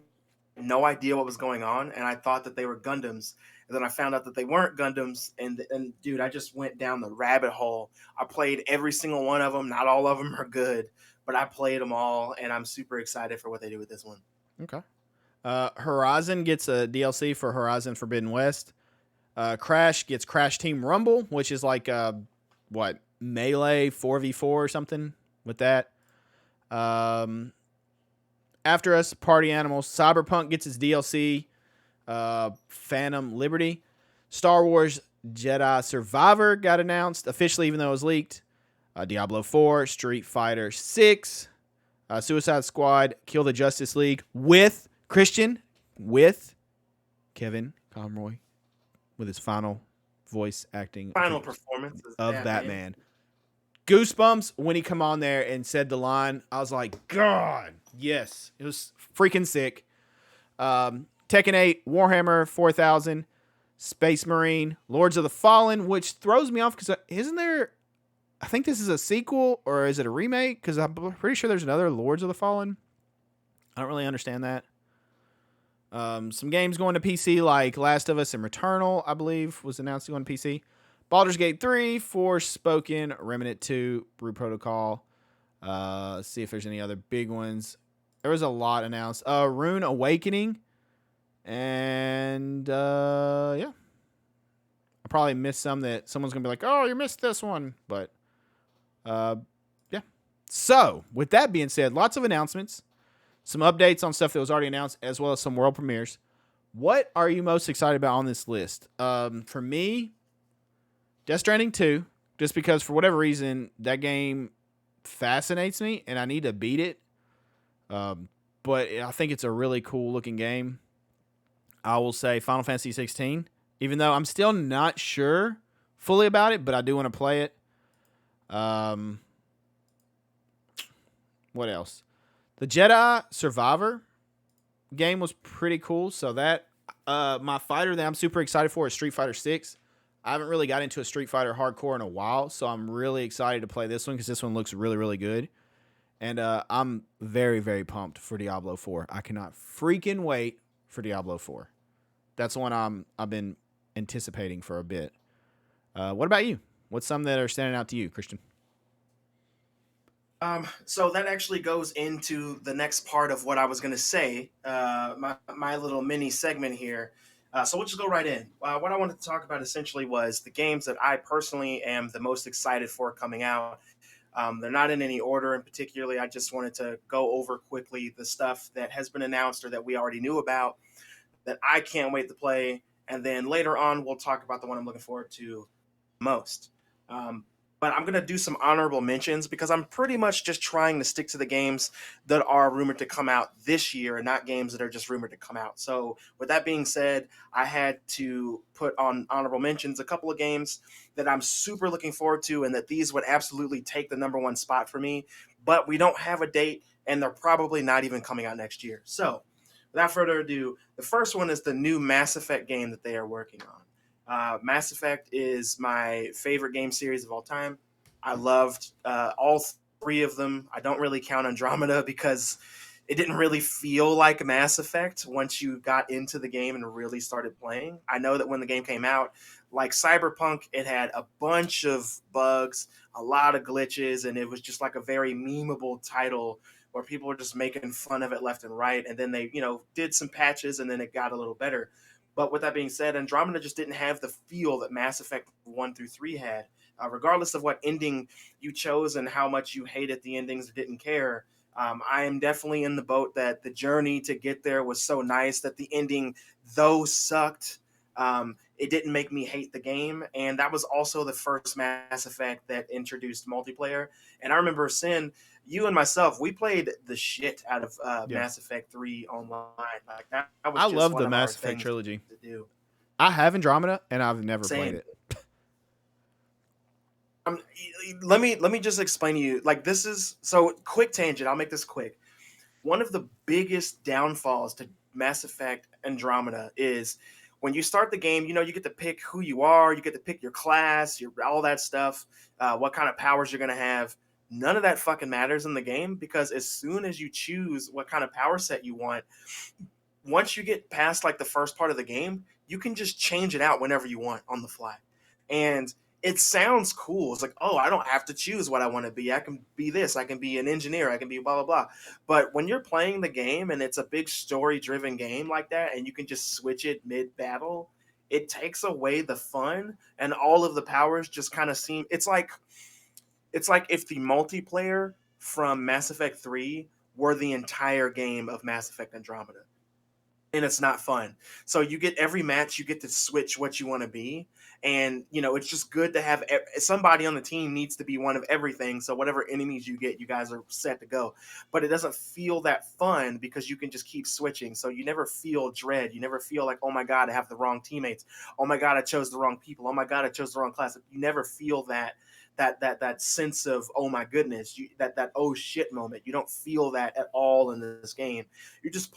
No idea what was going on, and I thought that they were Gundams. And then I found out that they weren't Gundams, and dude, I just went down the rabbit hole. I played every single one of them. Not all of them are good, but I played them all, and I'm super excited for what they do with this one. Okay. Horizon gets a DLC for Horizon Forbidden West. Crash gets Crash Team Rumble, which is like what, Melee 4v4 or something with that. After Us, Party Animals. Cyberpunk gets its DLC. Phantom Liberty. Star Wars Jedi Survivor got announced officially, even though it was leaked. Diablo 4, Street Fighter 6, Suicide Squad, Kill the Justice League with Kevin Conroy with his final voice acting Final performance of Batman. Goosebumps when he come on there and said the line. I was like, God, yes. It was freaking sick. Tekken 8, Warhammer 4000, Space Marine, Lords of the Fallen, which throws me off because isn't there, I think this is a sequel or is it a remake? Because I'm pretty sure there's another Lords of the Fallen. I don't really understand that. Some games going to PC like Last of Us and Returnal, I believe, was announced to go on PC. Baldur's Gate 3, Forspoken, Remnant 2, Brew Protocol. Let's see if there's any other big ones. There was a lot announced. Rune Awakening. And yeah. I probably missed some that someone's going to be like, oh, you missed this one. But yeah. So, with that being said, lots of announcements. Some updates on stuff that was already announced, as well as some world premieres. What are you most excited about on this list? For me, Death Stranding 2, just because for whatever reason, that game fascinates me, and I need to beat it. But I think it's a really cool looking game. I will say Final Fantasy 16, even though I'm still not sure fully about it, but I do want to play it. What else? The Jedi Survivor game was pretty cool. So that my fighter that I'm super excited for is Street Fighter 6. I haven't really got into a Street Fighter hardcore in a while, so I'm really excited to play this one because this one looks really, really good. And I'm very, very pumped for Diablo 4. I cannot freaking wait for Diablo 4. That's the one I've been anticipating for a bit. What about you? What's some that are standing out to you, Christian? So that actually goes into the next part of what I was going to say, my little mini segment here. So we'll just go right in. What I wanted to talk about essentially was the games that I personally am the most excited for coming out. They're not in any order in particularly. I just wanted to go over quickly the stuff that has been announced or that we already knew about that I can't wait to play. And then later on, we'll talk about the one I'm looking forward to most. But I'm going to do some honorable mentions because I'm pretty much just trying to stick to the games that are rumored to come out this year and not games that are just rumored to come out. So with that being said, I had to put on honorable mentions a couple of games that I'm super looking forward to and that these would absolutely take the number one spot for me. But we don't have a date and they're probably not even coming out next year. So without further ado, the first one is the new Mass Effect game that they are working on. Mass Effect is my favorite game series of all time. I loved all three of them. I don't really count Andromeda because it didn't really feel like Mass Effect once you got into the game and really started playing. I know that when the game came out, like Cyberpunk, it had a bunch of bugs, a lot of glitches, and it was just like a very memeable title where people were just making fun of it left and right. And then they, did some patches and then it got a little better. But with that being said, Andromeda just didn't have the feel that Mass Effect 1 through 3 had. Regardless of what ending you chose and how much you hated the endings or didn't care, I am definitely in the boat that the journey to get there was so nice that the ending, though sucked, it didn't make me hate the game. And that was also the first Mass Effect that introduced multiplayer. And I remember, Sin, you and myself, we played the shit out of Mass Effect 3 online. Like that was I just love one the of Mass our Effect things trilogy. to do. I have Andromeda, and I've never Same. played it. Um, let me just explain to you. Like this is so quick tangent. I'll make this quick. One of the biggest downfalls to Mass Effect Andromeda is when you start the game, you get to pick who you are, you get to pick your class, your all that stuff, what kind of powers you're gonna have. None of that fucking matters in the game because as soon as you choose what kind of power set you want, once you get past like the first part of the game, you can just change it out whenever you want on the fly. And it sounds cool. It's like, oh, I don't have to choose what I want to be. I can be this. I can be an engineer. I can be blah, blah, blah. But when you're playing the game and it's a big story driven game like that, and you can just switch it mid battle, it takes away the fun and all of the powers just kind of seem it's like if the multiplayer from Mass Effect 3 were the entire game of Mass Effect Andromeda, and it's not fun. So you get every match, you get to switch what you want to be, and it's just good to have somebody on the team needs to be one of everything. So whatever enemies you get, you guys are set to go. But it doesn't feel that fun because you can just keep switching. So you never feel dread. You never feel like, oh my god, I have the wrong teammates. Oh my god, I chose the wrong people. Oh my god, I chose the wrong class. You never feel that sense of oh my goodness, that oh shit moment. You don't feel that at all in this game. You're just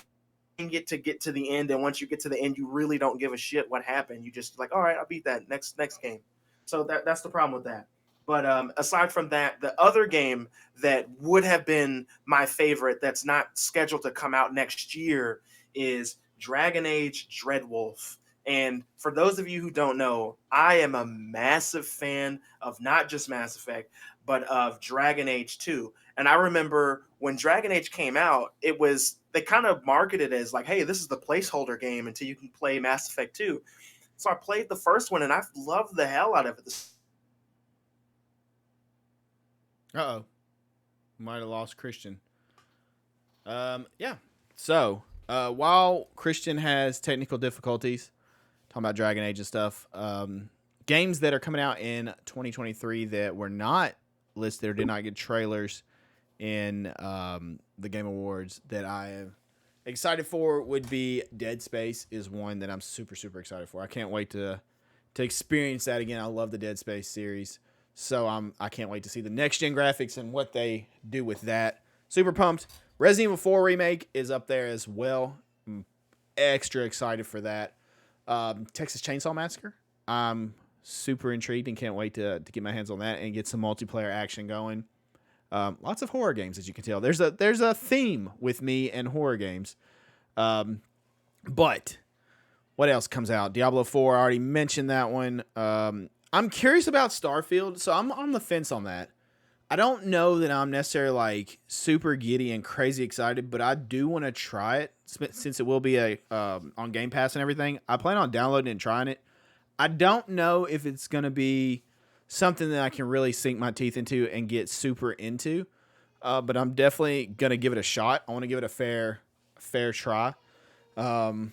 get to the end, and once you get to the end you really don't give a shit what happened. You just like, all right, I'll beat that next game. So that's the problem with that. But aside from that, the other game that would have been my favorite that's not scheduled to come out next year is Dragon Age Dreadwolf. And for those of you who don't know, I am a massive fan of not just Mass Effect but of Dragon Age 2. And I remember when Dragon Age came out, they kind of marketed it as like, hey, this is the placeholder game until you can play Mass Effect 2. So I played the first one and I loved the hell out of it. Uh-oh. Might have lost Christian. Yeah. So, while Christian has technical difficulties, talking about Dragon Age and stuff, games that are coming out in 2023 that were not listed or did not get trailers in the Game Awards that I am excited for would be Dead Space is one that I'm super, super excited for. I can't wait to experience that again. I love the Dead Space series. So I can't wait to see the next-gen graphics and what they do with that. Super pumped. Resident Evil 4 Remake is up there as well. I'm extra excited for that. Texas Chainsaw Massacre. I'm super intrigued and can't wait to get my hands on that and get some multiplayer action going. Lots of horror games, as you can tell. There's a theme with me and horror games. But what else comes out? Diablo 4, I already mentioned that one. I'm curious about Starfield, so I'm on the fence on that. I don't know that I'm necessarily like super giddy and crazy excited, but I do want to try it since it will be on Game Pass and everything. I plan on downloading and trying it. I don't know if it's going to be something that I can really sink my teeth into and get super into, but I'm definitely going to give it a shot. I want to give it a fair try. And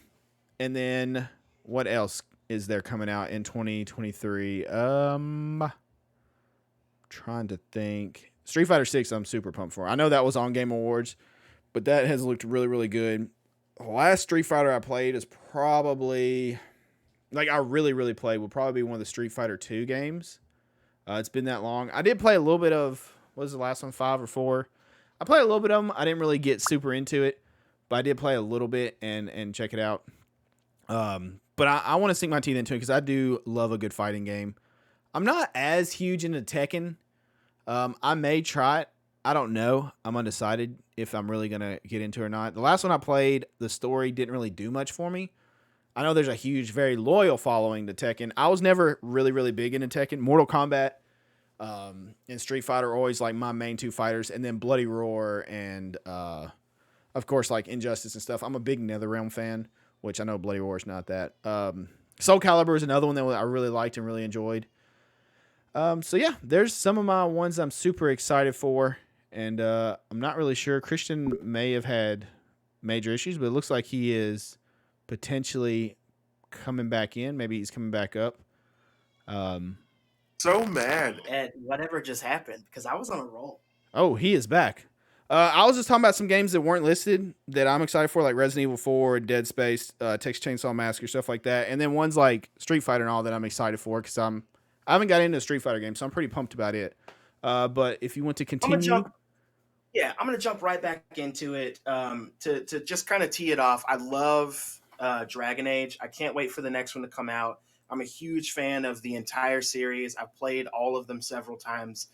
then what else is there coming out in 2023? Trying to think. Street Fighter 6 I'm super pumped for. I know that was on Game Awards, but that has looked really, really good. The last Street Fighter I played is probably, like I really, really played, would probably be one of the Street Fighter 2 games. It's been that long. I did play a little bit of, what was the last one, 5 or 4? I played a little bit of them. I didn't really get super into it, but I did play a little bit and check it out. But I want to sink my teeth into it because I do love a good fighting game. I'm not as huge into Tekken. I may try it. I don't know. I'm undecided if I'm really going to get into it or not. The last one I played, the story didn't really do much for me. I know there's a huge, very loyal following to Tekken. I was never really, really big into Tekken. Mortal Kombat and Street Fighter are always like my main two fighters. And then Bloody Roar and, of course, like Injustice and stuff. I'm a big NetherRealm fan, which I know Bloody Roar is not that. Soul Calibur is another one that I really liked and really enjoyed. So yeah, there's some of my ones I'm super excited for, and I'm not really sure. Christian may have had major issues, but it looks like he is potentially coming back in. Maybe he's coming back up. So mad at whatever just happened because I was on a roll. Oh, he is back. I was just talking about some games that weren't listed that I'm excited for, like Resident Evil 4, Dead Space, Texas Chainsaw Massacre, stuff like that, and then ones like Street Fighter and all that I'm excited for because I haven't got into a Street Fighter game, so I'm pretty pumped about it. But if you want to I'm gonna continue, jump. Yeah, I'm gonna jump right back into it. To just kind of tee it off. I love Dragon Age. I can't wait for the next one to come out. I'm a huge fan of the entire series. I've played all of them several times,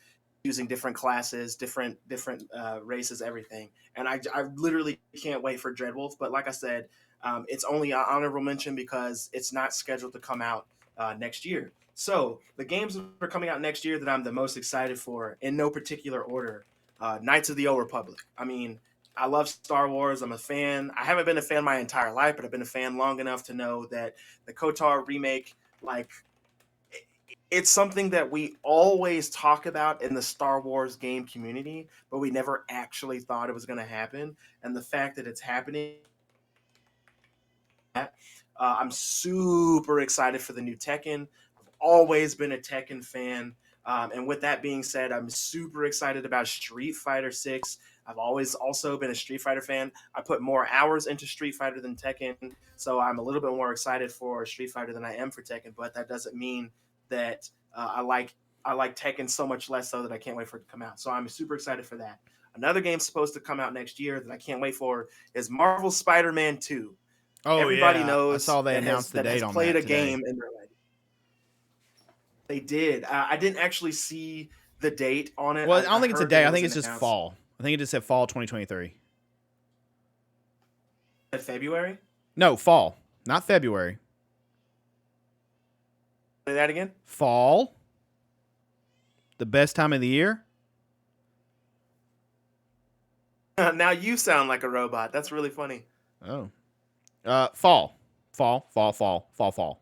using different classes, different races, everything. And I literally can't wait for Dreadwolf. But like I said, it's only an honorable mention because it's not scheduled to come out next year. So the games that are coming out next year that I'm the most excited for, in no particular order, Knights of the Old Republic. I mean, I love Star Wars. I'm a fan. I haven't been a fan my entire life, but I've been a fan long enough to know that the KOTOR remake, like, it's something that we always talk about in the Star Wars game community, but we never actually thought it was going to happen. And the fact that it's happening, I'm super excited for the new Tekken. I've always been a Tekken fan. And with that being said, I'm super excited about Street Fighter 6. I've always also been a Street Fighter fan. I put more hours into Street Fighter than Tekken, so I'm a little bit more excited for Street Fighter than I am for Tekken. But that doesn't mean that I like Tekken so much less so that I can't wait for it to come out. So I'm super excited for that. Another game supposed to come out next year that I can't wait for is Marvel Spider-Man 2. oh Everybody yeah, I knows saw they that has announced the that has date on played that a today. game in their life. They did. I didn't actually see the date on it. Well, I don't I think it's a heard that day. it I was think it's just announced fall. I think it just said fall 2023. in February. No, fall, not February. Say that again. Fall, the best time of the year. Now you sound like a robot. That's really funny. Oh, fall, fall, fall, fall, fall, fall.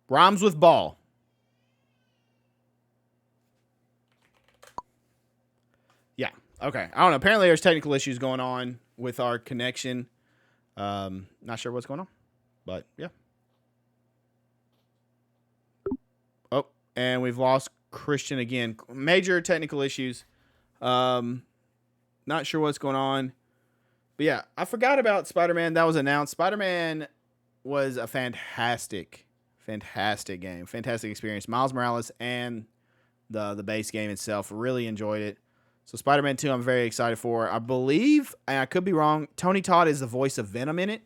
Rhymes with ball. Yeah. Okay. I don't know. Apparently, there's technical issues going on with our connection. Not sure what's going on, but yeah. Oh, and we've lost Christian again. Major technical issues. Not sure what's going on. But yeah, I forgot about Spider-Man. That was announced. Spider-Man was a fantastic game. Fantastic experience. Miles Morales and the base game itself. Really enjoyed it. So Spider-Man 2, I'm very excited for. I believe, and I could be wrong, Tony Todd is the voice of Venom in it,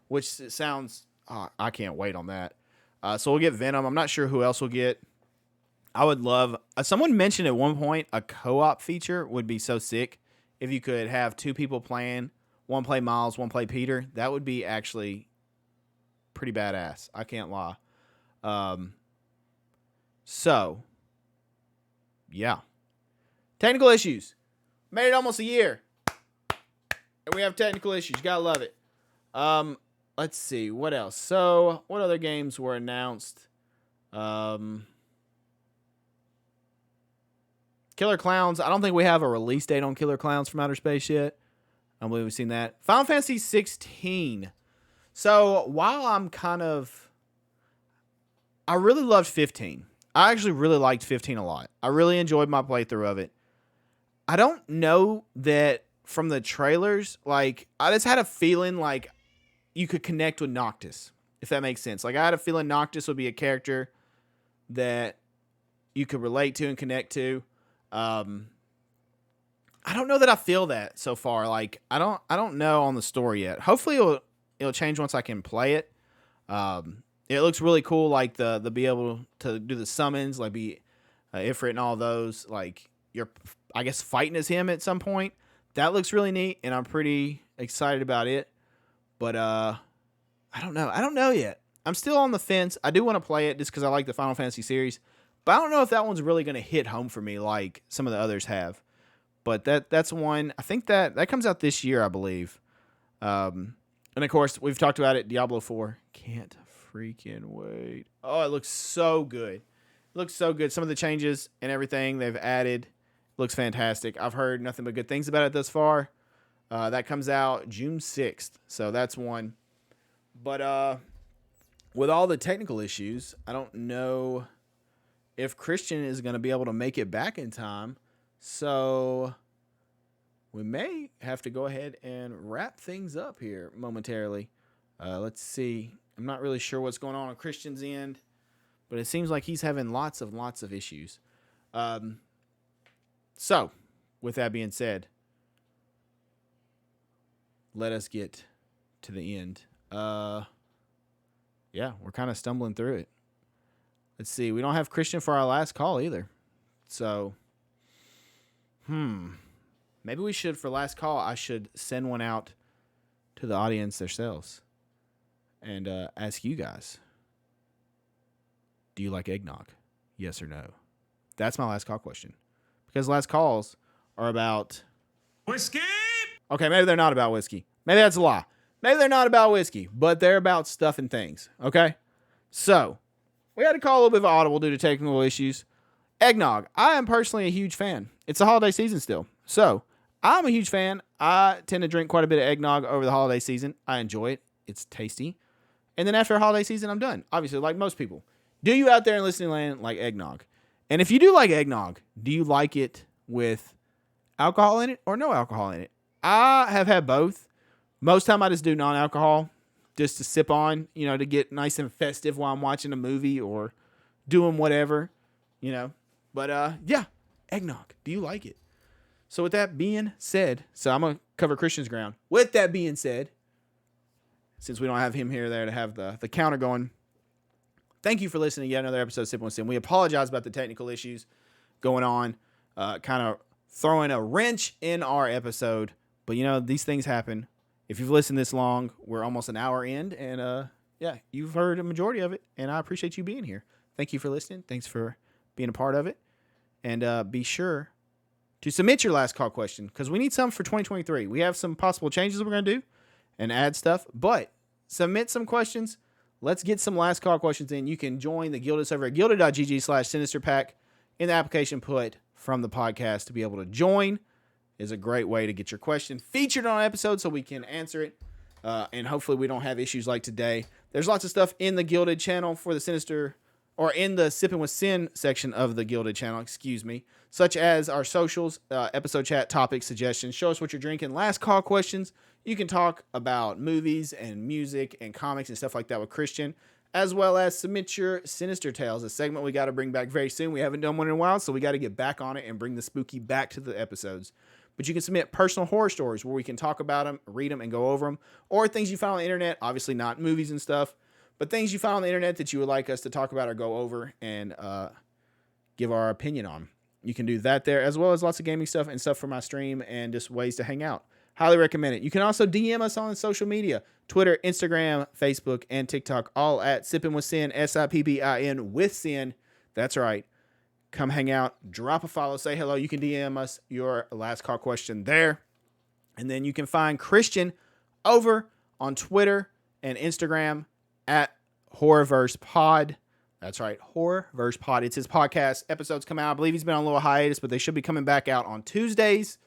which sounds, I can't wait on that. So we'll get Venom. I'm not sure who else we'll get. I would love, someone mentioned at one point a co-op feature would be so sick if you could have two people playing, one play Miles, one play Peter. That would be actually pretty badass. I can't lie. So, yeah. Technical issues. Made it almost a year. And we have technical issues. You gotta love it. Let's see. What else? So, what other games were announced? Killer Clowns. I don't think we have a release date on Killer Clowns from Outer Space yet. I don't believe we've seen that. Final Fantasy 16. So, while I really loved 15. I actually really liked 15 a lot. I really enjoyed my playthrough of it. I don't know that from the trailers, like, I just had a feeling like you could connect with Noctis, if that makes sense. Like, I had a feeling Noctis would be a character that you could relate to and connect to. I don't know that I feel that so far. Like, I don't know on the story yet. Hopefully it'll change once I can play it. It looks really cool, like the be able to do the summons, like be Ifrit and all those. Like, you're, I guess, fighting as him at some point. That looks really neat, and I'm pretty excited about it. But I don't know. I don't know yet. I'm still on the fence. I do want to play it just because I like the Final Fantasy series. But I don't know if that one's really going to hit home for me like some of the others have. But that's one. I think that comes out this year, I believe. And of course, we've talked about it. Diablo 4. Can't freaking wait. Oh, it looks so good. It looks so good. Some of the changes and everything they've added looks fantastic. I've heard nothing but good things about it thus far. That comes out June 6th. So that's one. But with all the technical issues, I don't know if Christian is going to be able to make it back in time. So we may have to go ahead and wrap things up here momentarily. Let's see. I'm not really sure what's going on Christian's end. but it seems like he's having lots of issues. So, with that being said, let us get to the end. Yeah, we're kind of stumbling through it. Let's see. We don't have Christian for our last call either. So, maybe we should, for last call, I should send one out to the audience themselves and ask you guys, do you like eggnog? Yes or no? That's my last call question. Because last calls are about whiskey. Okay, maybe they're not about whiskey. Maybe that's a lie. Maybe they're not about whiskey, but they're about stuff and things. Okay? So, we had to call a little bit of audible due to technical issues. Eggnog. I am personally a huge fan. It's the holiday season still. So, I'm a huge fan. I tend to drink quite a bit of eggnog over the holiday season. I enjoy it. It's tasty. And then after a holiday season, I'm done. Obviously, like most people. Do you out there in listening land like eggnog? And if you do like eggnog, do you like it with alcohol in it or no alcohol in it? I have had both. Most time I just do non-alcohol just to sip on, to get nice and festive while I'm watching a movie or doing whatever, But yeah, eggnog. Do you like it? So with that being said, so I'm going to cover Christian's ground. With that being said, since we don't have him here there to have the counter going, thank you for listening to yet another episode of Sippin With Sin. We apologize about the technical issues going on, kind of throwing a wrench in our episode. But, these things happen. If you've listened this long, we're almost an hour in. And, yeah, you've heard a majority of it. And I appreciate you being here. Thank you for listening. Thanks for being a part of it. And be sure to submit your last call question because we need some for 2023. We have some possible changes we're going to do and add stuff. But submit some questions. Let's get some last call questions in. You can join the Gilded server at gilded.gg/Sinister pack. In the application, put from the podcast to be able to join is a great way to get your question featured on an episode so we can answer it. And hopefully we don't have issues like today. There's lots of stuff in the Gilded channel for the Sinister, or in the Sippin With Sin section of the Gilded channel, such as our socials, episode chat, topic suggestions, show us what you're drinking, last call questions. You can talk about movies and music and comics and stuff like that with Christian, as well as submit your Sinister Tales, a segment we got to bring back very soon. We haven't done one in a while, so we got to get back on it and bring the spooky back to the episodes. But you can submit personal horror stories where we can talk about them, read them, and go over them, or things you found on the internet, obviously not movies and stuff, but things you found on the internet that you would like us to talk about or go over and give our opinion on. You can do that there, as well as lots of gaming stuff and stuff for my stream and just ways to hang out. Highly recommend it. You can also DM us on social media, Twitter, Instagram, Facebook, and TikTok, all at Sippin With Sin, SIPPIN with Sin. That's right. Come hang out, drop a follow, say hello. You can DM us your last call question there. And then you can find Christian over on Twitter and Instagram at Horrorverse Pod. That's right, Horrorverse Pod. It's his podcast. Episodes come out. I believe he's been on a little hiatus, but they should be coming back out on Tuesdays.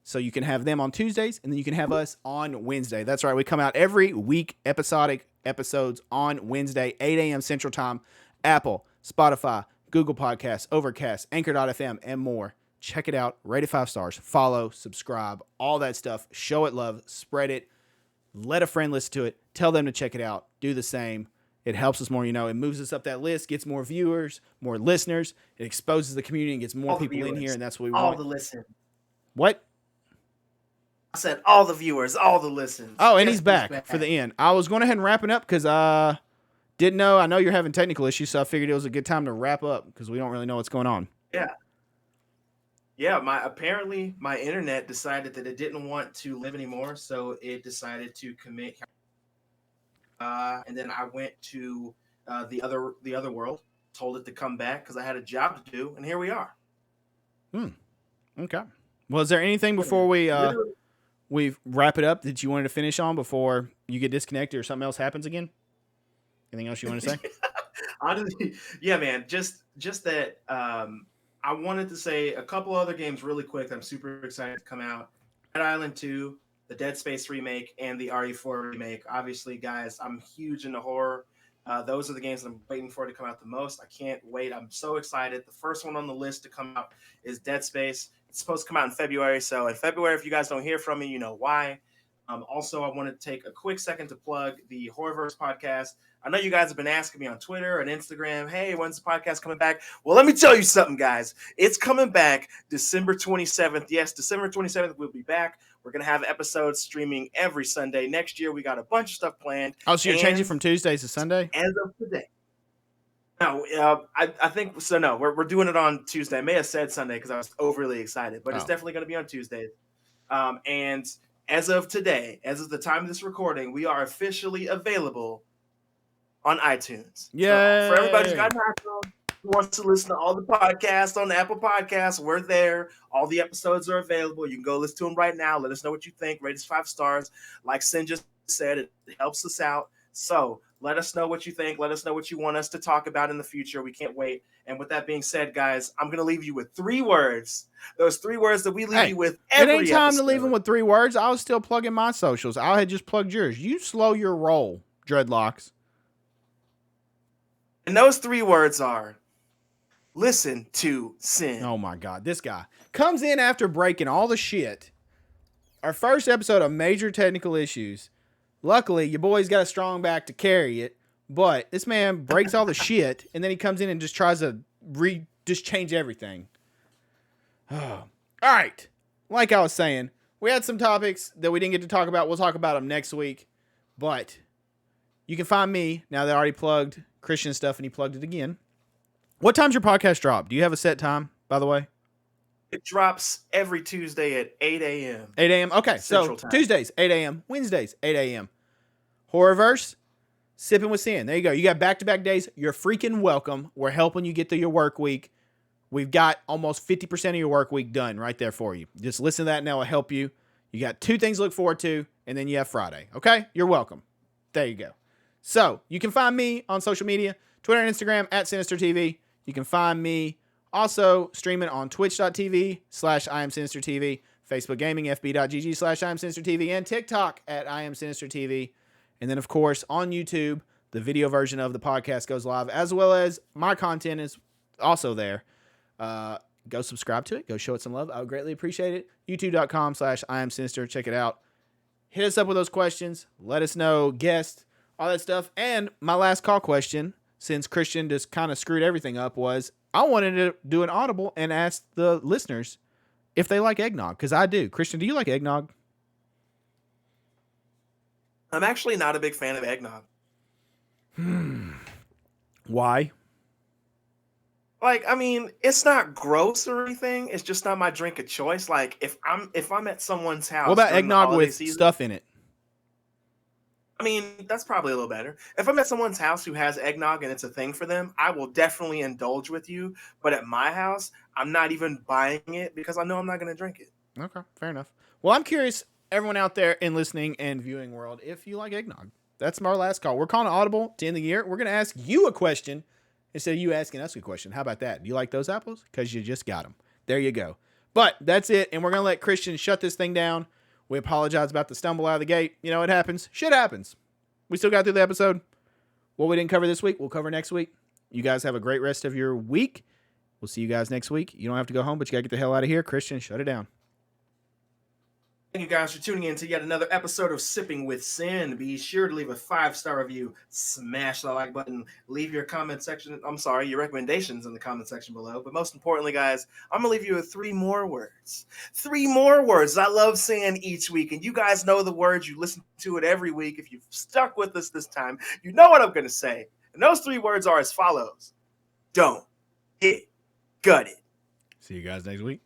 So you can have them on Tuesdays, and then you can have us on Wednesday. That's right, we come out every week, episodic episodes on Wednesday, 8 a.m. Central Time. Apple, Spotify, Google Podcasts, Overcast, Anchor.fm, and more. Check it out. Rate it 5 stars. Follow, subscribe, all that stuff. Show it love. Spread it. Let a friend listen to it. Tell them to check it out. Do the same. It helps us more, It moves us up that list, gets more viewers, more listeners. It exposes the community and gets more All the people in viewers, here, and that's what we all want. the listen. What? I said all the viewers, all the listens. Oh, and Yes, he's back for the end. I was going ahead and wrapping up because didn't know. I know you're having technical issues, so I figured it was a good time to wrap up because we don't really know what's going on. Yeah. Apparently my internet decided that it didn't want to live anymore, so it decided to commit. And then I went to the other world, told it to come back because I had a job to do, and here we are. Okay. Well, is there anything before we wrap it up that you wanted to finish on before you get disconnected or something else happens again? Anything else you want to say? Honestly, yeah, man. Just that I wanted to say a couple other games really quick. I'm super excited to come out. Dead Island 2, the Dead Space remake, and the RE4 remake. Obviously, guys, I'm huge into horror. Those are the games that I'm waiting for to come out the most. I can't wait. I'm so excited. The first one on the list to come out is Dead Space. It's supposed to come out in February. So in February, if you guys don't hear from me, you know why. Also, I want to take a quick second to plug the Horrorverse podcast. I know you guys have been asking me on Twitter and Instagram, hey, when's the podcast coming back? Well, let me tell you something, guys. It's coming back December 27th. Yes, December 27th, we'll be back. We're going to have episodes streaming every Sunday. Next year, we got a bunch of stuff planned. Oh, so you're changing from Tuesdays to Sunday? As of today. No, I think so. No, we're doing it on Tuesday. I may have said Sunday because I was overly excited, but it's definitely going to be on Tuesdays. And as of today, as of the time of this recording, we are officially available on iTunes. Yeah. So for everybody who's got an iPhone, who wants to listen to all the podcasts on Apple Podcasts, we're there. All the episodes are available. You can go listen to them right now. Let us know what you think. Rate us 5 stars. Like Sin just said, it helps us out. So let us know what you think. Let us know what you want us to talk about in the future. We can't wait. And with that being said, guys, I'm going to leave you with 3 words. Those 3 words that we leave you with every episode. It ain't time episode. to leave them with 3 words. I was still plugging my socials. I had just plugged yours. You slow your roll, Dreadlocks. And those 3 words are listen to Sin. Oh my God. This guy comes in after breaking all the shit. Our first episode of major technical issues. Luckily, your boy's got a strong back to carry it, but this man breaks all the shit, and then he comes in and just tries to just change everything. Oh. All right. Like I was saying, we had some topics that we didn't get to talk about. We'll talk about them next week, but you can find me, now that I already plugged Christian stuff and he plugged it again. What time's your podcast drop? Do you have a set time, by the way? It drops every Tuesday at 8 a.m. 8 a.m. Okay, Central so time. Tuesdays, 8 a.m. Wednesdays, 8 a.m. Horrorverse, Sippin With Sin. There you go. You got back-to-back days. You're freaking welcome. We're helping you get through your work week. We've got almost 50% of your work week done right there for you. Just listen to that and that will help you. You got 2 things to look forward to, and then you have Friday. Okay? You're welcome. There you go. So, you can find me on social media, Twitter and Instagram, @SinisterTV. You can find me also streaming on twitch.tv/IamSinisterTV, Facebook Gaming, fb.gg/IamSinisterTV, and TikTok @IamSinisterTV. And then, of course, on YouTube, the video version of the podcast goes live, as well as my content is also there. Go subscribe to it. Go show it some love. I would greatly appreciate it. youtube.com/IamSinister. Check it out. Hit us up with those questions. Let us know, guests, all that stuff. And my last call question, since Christian just kind of screwed everything up, was I wanted to do an audible and ask the listeners if they like eggnog, because I do. Christian, do you like eggnog? I'm actually not a big fan of eggnog. Why? Like, I mean, it's not gross or anything. It's just not my drink of choice. Like, if I'm at someone's house, What about during the eggnog holiday with season, stuff in it? I mean, that's probably a little better. If I'm at someone's house who has eggnog and it's a thing for them, I will definitely indulge with you. But at my house, I'm not even buying it because I know I'm not going to drink it. Okay, fair enough. Well, I'm curious, everyone out there in listening and viewing world, if you like eggnog. That's our last call. We're calling audible to end the year. We're going to ask you a question instead of you asking us a question. How about that? Do you like those apples? Because you just got them. There you go. But that's it. And we're going to let Christian shut this thing down. We apologize about the stumble out of the gate. You know, it happens. Shit happens. We still got through the episode. What we didn't cover this week, we'll cover next week. You guys have a great rest of your week. We'll see you guys next week. You don't have to go home, but you got to get the hell out of here. Christian, shut it down. Thank you guys for tuning in to yet another episode of Sipping with Sin. Be sure to leave a 5-star review, smash the like button, leave your your recommendations in the comment section below. But most importantly, guys, I'm going to leave you with 3 more words. 3 more words I love saying each week. And you guys know the words. You listen to it every week. If you've stuck with us this time, you know what I'm going to say. And those 3 words are as follows. Don't get gutted. See you guys next week.